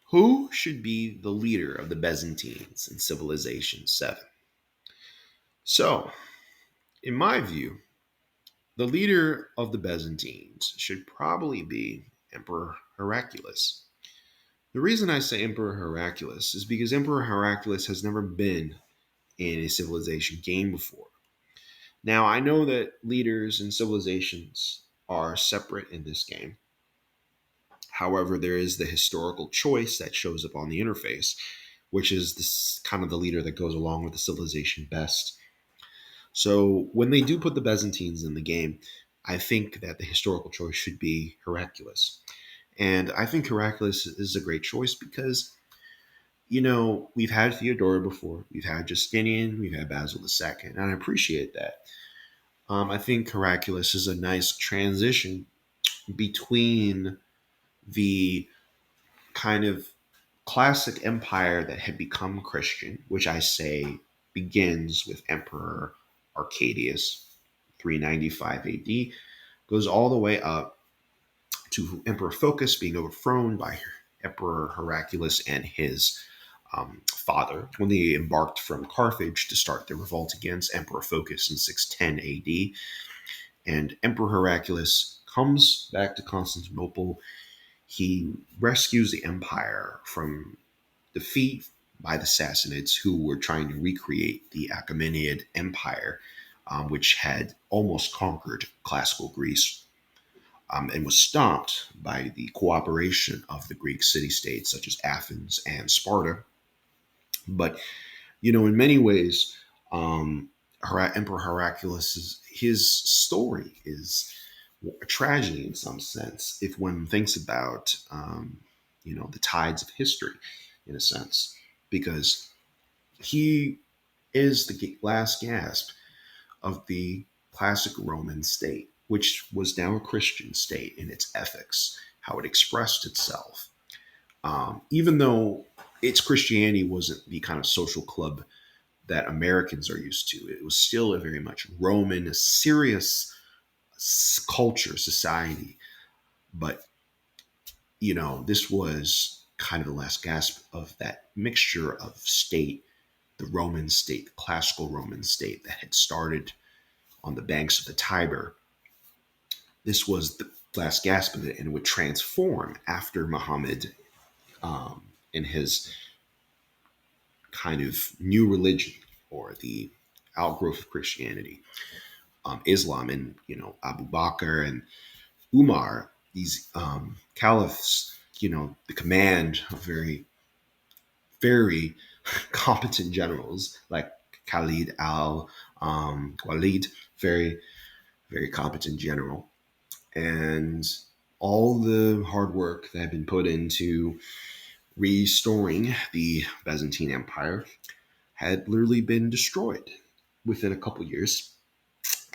Who should be the leader of the Byzantines in Civilization 7? So, in my view, the leader of the Byzantines should probably be Emperor Heraclius. The reason I say Emperor Heraclius is because Emperor Heraclius has never been in a civilization game before. Now, I know that leaders and civilizations are separate in this game. However, there is the historical choice that shows up on the interface, which is this kind of the leader that goes along with the civilization best. So when they do put the Byzantines in the game, I think that the historical choice should be Heraclius. And I think Heraclius is a great choice because, we've had Theodora before, we've had Justinian, we've had Basil II, and I appreciate that. I think Heraclius is a nice transition between the kind of classic empire that had become Christian, which I say begins with Emperor Arcadius, 395 AD, goes all the way up to Emperor Phocas being overthrown by Emperor Heraclius and his father when they embarked from Carthage to start their revolt against Emperor Phocas in 610 AD. And Emperor Heraclius comes back to Constantinople. He rescues the empire from defeat by the Sassanids, who were trying to recreate the Achaemenid Empire, which had almost conquered classical Greece, and was stopped by the cooperation of the Greek city states such as Athens and Sparta. But in many ways, Emperor Heraclius, his story is a tragedy in some sense, if one thinks about the tides of history, in a sense, because he is the last gasp of the classic Roman state, which was now a Christian state in its ethics, how it expressed itself. Even though its Christianity wasn't the kind of social club that Americans are used to, it was still a very much Roman, a serious culture, society. But, this was kind of the last gasp of that mixture of state, the Roman state, the classical Roman state that had started on the banks of the Tiber. This was the last gasp of it, and it would transform after Muhammad in his kind of new religion, or the outgrowth of Christianity, Islam, and Abu Bakr and Umar, these caliphs, the command of very, very competent generals like Khalid al Walid, very, very competent general, and all the hard work that had been put into restoring the Byzantine Empire had literally been destroyed within a couple years.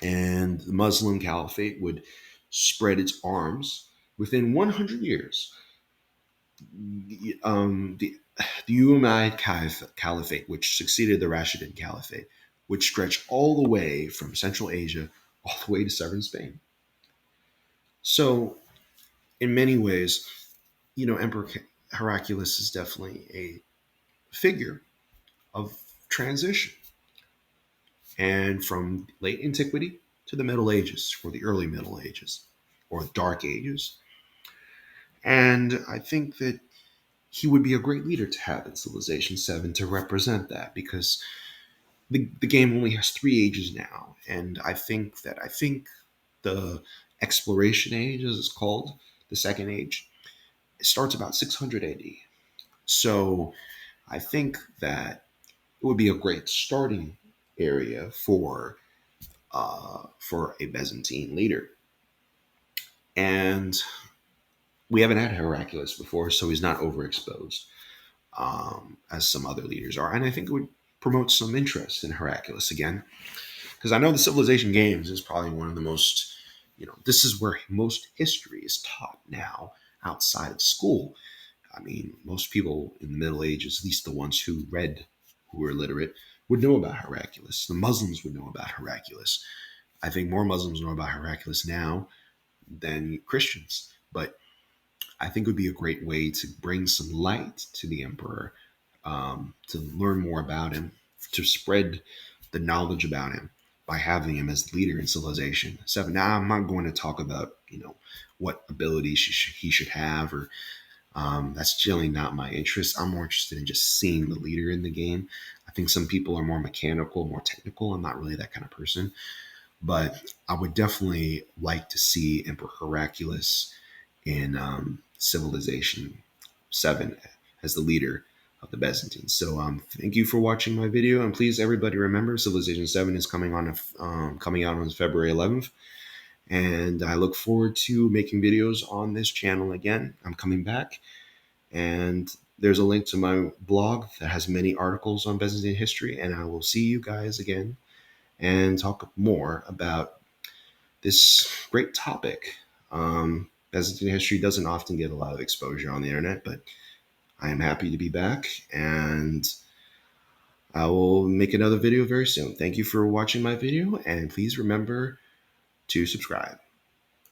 And the Muslim Caliphate would spread its arms within 100 years. The Umayyad Caliphate, which succeeded the Rashidun Caliphate, would stretch all the way from Central Asia all the way to southern Spain. So, in many ways, Emperor Heraclius is definitely a figure of transition, and from late antiquity to the Middle Ages, or the early Middle Ages, or the Dark Ages. And I think that he would be a great leader to have in Civilization 7 to represent that, because the game only has 3 ages now. And I think the exploration age, as it's called, the second age, it starts about 600 AD. So I think that it would be a great starting area for a Byzantine leader. And we haven't had Heraclius before, so he's not overexposed as some other leaders are. And I think it would promote some interest in Heraclius again, because I know the Civilization Games is probably one of the most, this is where most history is taught now outside of school. I mean, most people in the Middle Ages, at least the ones who read, who were literate, would know about Heraclius. The Muslims would know about Heraclius. I think more Muslims know about Heraclius now than Christians. But I think it would be a great way to bring some light to the emperor, to learn more about him, to spread the knowledge about him by having him as leader in Civilization 7. Now, I'm not going to talk about, what abilities he should have, or that's generally not my interest. I'm more interested in just seeing the leader in the game. I think some people are more mechanical, more technical. I'm not really that kind of person. But I would definitely like to see Emperor Heraclius in Civilization 7 as the leader of the Byzantines. So thank you for watching my video, and please everybody remember Civilization 7 is coming out on February 11th, and I look forward to making videos on this channel again. I'm coming back, and there's a link to my blog that has many articles on Byzantine history, and I will see you guys again and talk more about this great topic. Byzantine history doesn't often get a lot of exposure on the internet, but I am happy to be back, and I will make another video very soon. Thank you for watching my video, and please remember to subscribe.